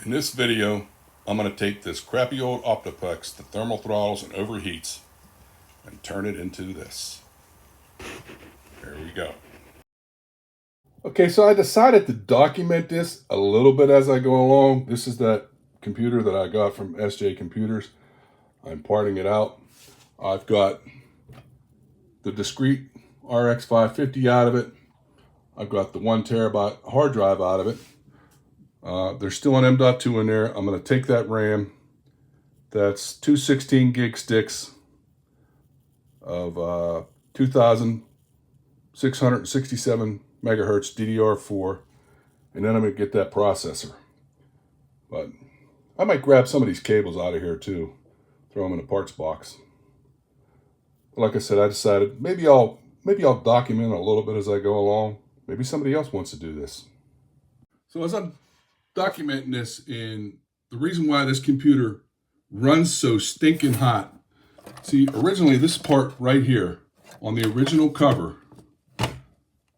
In this video, I'm going to take this crappy old Optiplex that thermal throttles and overheats and turn it into this. There we go. Okay, so I decided to document this a little bit as I go along. This is that computer that I got from SJ Computers. I'm parting it out. I've got the discrete RX 550 out of it. I've got the 1 terabyte hard drive out of it. There's still an M.2 in there. I'm going to take that RAM. That's two 16 gig sticks of 2,667 megahertz DDR4, and then I'm going to get that processor. But I might grab some of these cables out of here too, throw them in a parts box. But like I said, I decided maybe I'll document a little bit as I go along. Maybe somebody else wants to do this. So as I'm documenting this, and the reason why this computer runs so stinking hot. See, originally this part right here on the original cover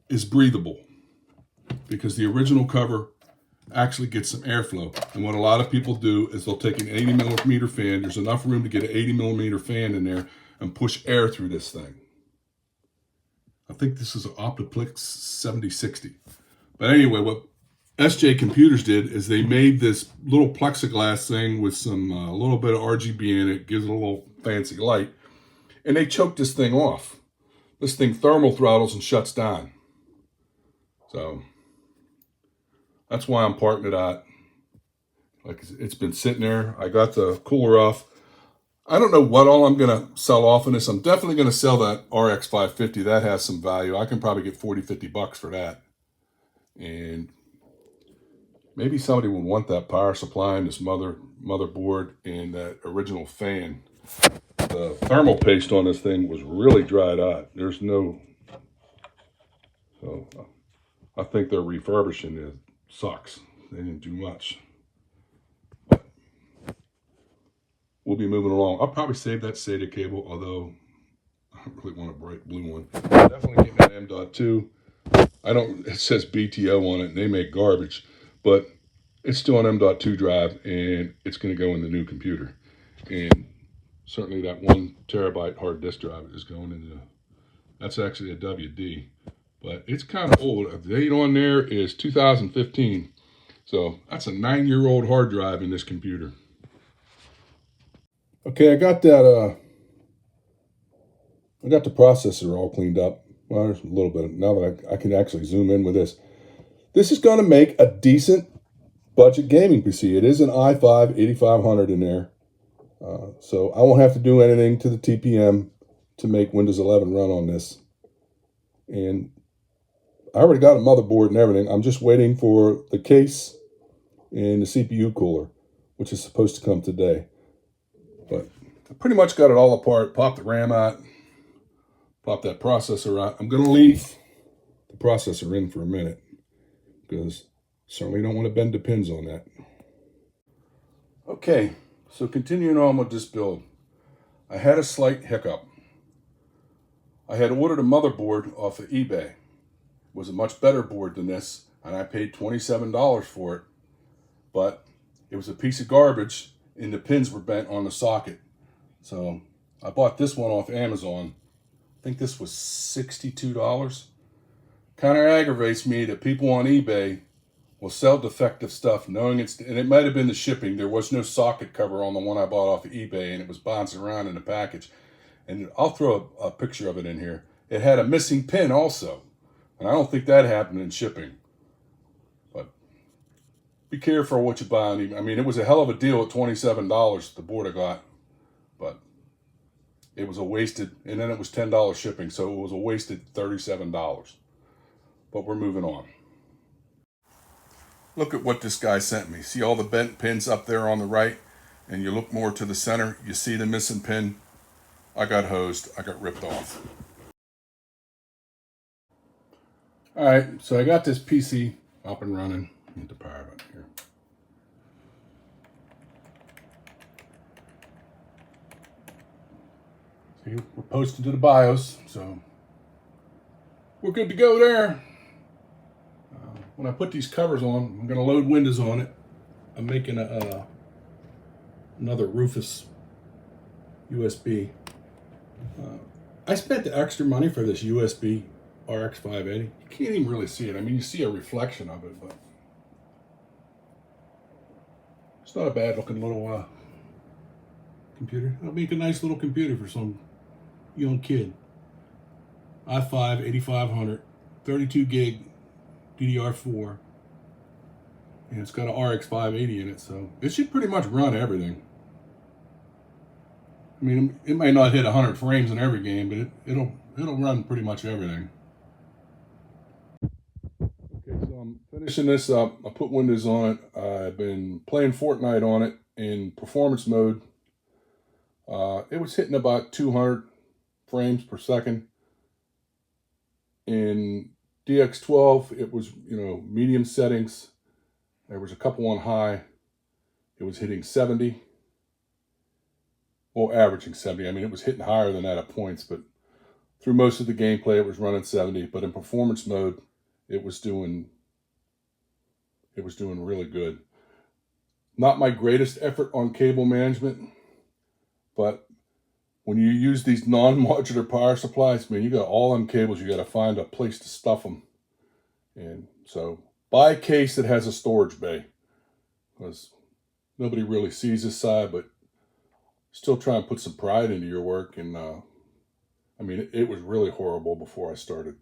is breathable because the original cover actually gets some airflow. And what a lot of people do is they'll take an 80 millimeter fan. There's enough room to get an 80 millimeter fan in there and push air through this thing. I think this is an Optiplex 7060. But anyway, what SJ Computers did is they made this little plexiglass thing with some a little bit of RGB in it, gives it a little fancy light, and they choked this thing off. This thing thermal throttles and shuts down. So that's why I'm parting it out. Like, it's been sitting there. I got the cooler off. I don't know what all I'm going to sell off in this. I'm definitely going to sell that RX 550. That has some value. I can probably get 40, 50 bucks for that. And maybe somebody would want that power supply and this motherboard and that original fan. The thermal paste on this thing was really dried out. There's no... So I think they're refurbishing it. Sucks. They didn't do much. But we'll be moving along. I'll probably save that SATA cable, although I don't really want a bright blue one. Definitely getting that M.2. It says BTO on it, and they make garbage, but it's still an M.2 drive, and it's going to go in the new computer. And certainly that 1 terabyte hard disk drive is going into, that's actually a WD, but it's kind of old. The date on there is 2015. So that's a 9-year-old hard drive in this computer. Okay, I got that, I got the processor all cleaned up. Well, there's a little bit, now that I can actually zoom in with this. This is going to make a decent budget gaming PC. It is an i5 8500 in there. So I won't have to do anything to the TPM to make Windows 11 run on this. And I already got a motherboard and everything. I'm just waiting for the case and the CPU cooler, which is supposed to come today. But I pretty much got it all apart. Pop the RAM out. Pop that processor out. I'm going to leave the processor in for a minute because certainly don't want to bend the pins on that. Okay, so continuing on with this build. I had a slight hiccup. I had ordered a motherboard off of eBay. It was a much better board than this, and I paid $27 for it. But it was a piece of garbage, and the pins were bent on the socket. So I bought this one off Amazon. I think this was $62. Kind of aggravates me that people on eBay will sell defective stuff knowing and it might have been the shipping. There was no socket cover on the one I bought off of eBay, and it was bouncing around in the package. And I'll throw a picture of it in here. It had a missing pin also, and I don't think that happened in shipping. But be careful what you buy on eBay. I mean, it was a hell of a deal at $27, the board I got, but it was a wasted, and then it was $10 shipping, so it was a wasted $37. But we're moving on. Look at what this guy sent me. See all the bent pins up there on the right? And you look more to the center, you see the missing pin? I got hosed. I got ripped off. All right, so I got this PC up and running. Get the power button here. See, we're posted to the BIOS, so we're good to go there. When I put these covers on, I'm going to load Windows on it. I'm making another Rufus USB. I spent the extra money for this USB RX 580. You can't even really see it. I mean, you see a reflection of it, but it's not a bad looking little computer. It'll make a nice little computer for some young kid. i5 8500, 32 gig DDR4, and it's got an RX 580 in it, so it should pretty much run everything. I mean, it might not hit 100 frames in every game, but it'll run pretty much everything. Okay, so I'm finishing this up. I put Windows on it. I've been playing Fortnite on it in performance mode. It was hitting about 200 frames per second. In DX12, it was, medium settings. There was a couple on high. It was hitting 70. Well, averaging 70. I mean, it was hitting higher than that at points, but through most of the gameplay, it was running 70. But in performance mode, it was doing really good. Not my greatest effort on cable management, but when you use these non-modular power supplies, man, you got all them cables, you got to find a place to stuff them. And so buy a case that has a storage bay, because nobody really sees this side, but still try and put some pride into your work. And I mean, it was really horrible before I started.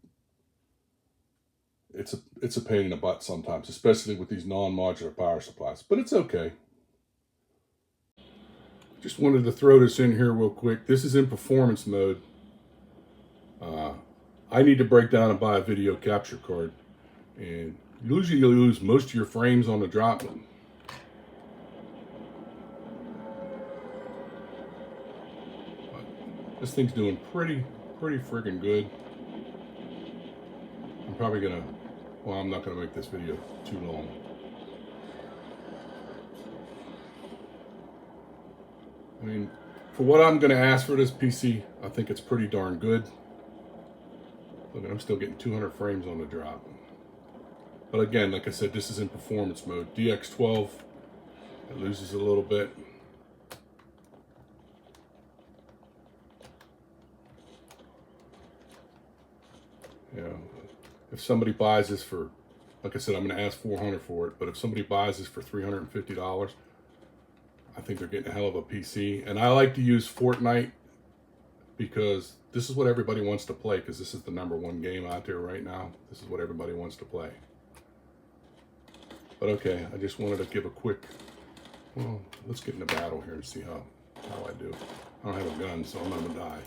It's a pain in the butt sometimes, especially with these non-modular power supplies, but it's okay. Just wanted to throw this in here real quick. This is in performance mode. I need to break down and buy a video capture card, and usually you lose most of your frames on the drop. This thing's doing pretty friggin' good. I'm probably gonna, well, I'm not gonna make this video too long. I mean, for what I'm gonna ask for this PC, I think it's pretty darn good. Look, I'm still getting 200 frames on the drop. But again, like I said, this is in performance mode. DX12, it loses a little bit. If somebody buys this for, like I said, I'm going to ask $400 for it, but if somebody buys this for $350, I think they're getting a hell of a PC. And I like to use Fortnite because this is what everybody wants to play, because this is the #1 game out there right now. This is what everybody wants to play. But okay, I just wanted to give a quick, well, let's get in the battle here and see how I do. I don't have a gun, so I'm going to die.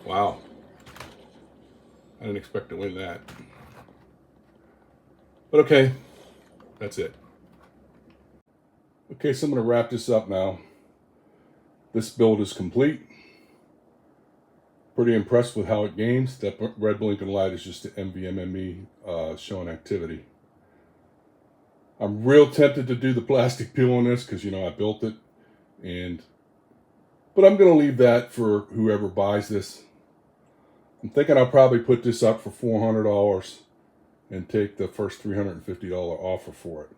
Wow. I didn't expect to win that. But okay, that's it. Okay, so I'm going to wrap this up now. This build is complete. Pretty impressed with how it gains. That red blinking light is just the Nvme showing activity. I'm real tempted to do the plastic peel on this because, I built it. But I'm going to leave that for whoever buys this. I'm thinking I'll probably put this up for $400 and take the first $350 offer for it.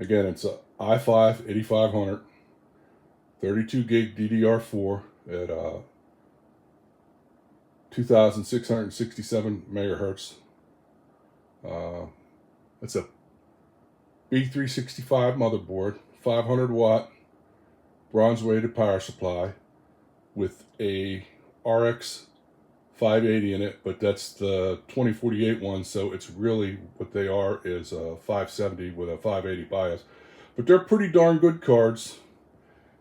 Again, it's a i5 8500, 32 gig DDR4 at 2667 megahertz. It's a B365 motherboard, 500 watt bronze weighted power supply with a RX 580 in it, but that's the 2048 one, so it's really what they are is a 570 with a 580 BIOS. But they're pretty darn good cards,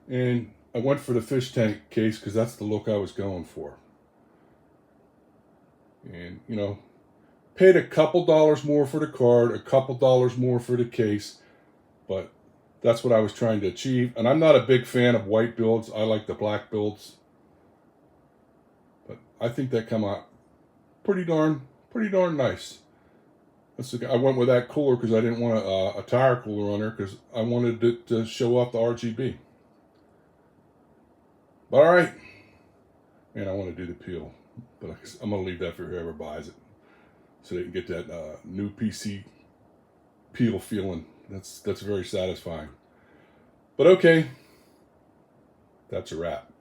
and I went for the fish tank case because that's the look I was going for. And paid a couple dollars more for the card, a couple dollars more for the case, but that's what I was trying to achieve. And I'm not a big fan of white builds. I like the black builds. But I think that come out pretty darn nice. I went with that cooler because I didn't want a tire cooler on there because I wanted it to show off the RGB. But all right, And I want to do the peel, but I'm going to leave that for whoever buys it, so they can get that new PC peel feeling. That's very satisfying. But okay, that's a wrap.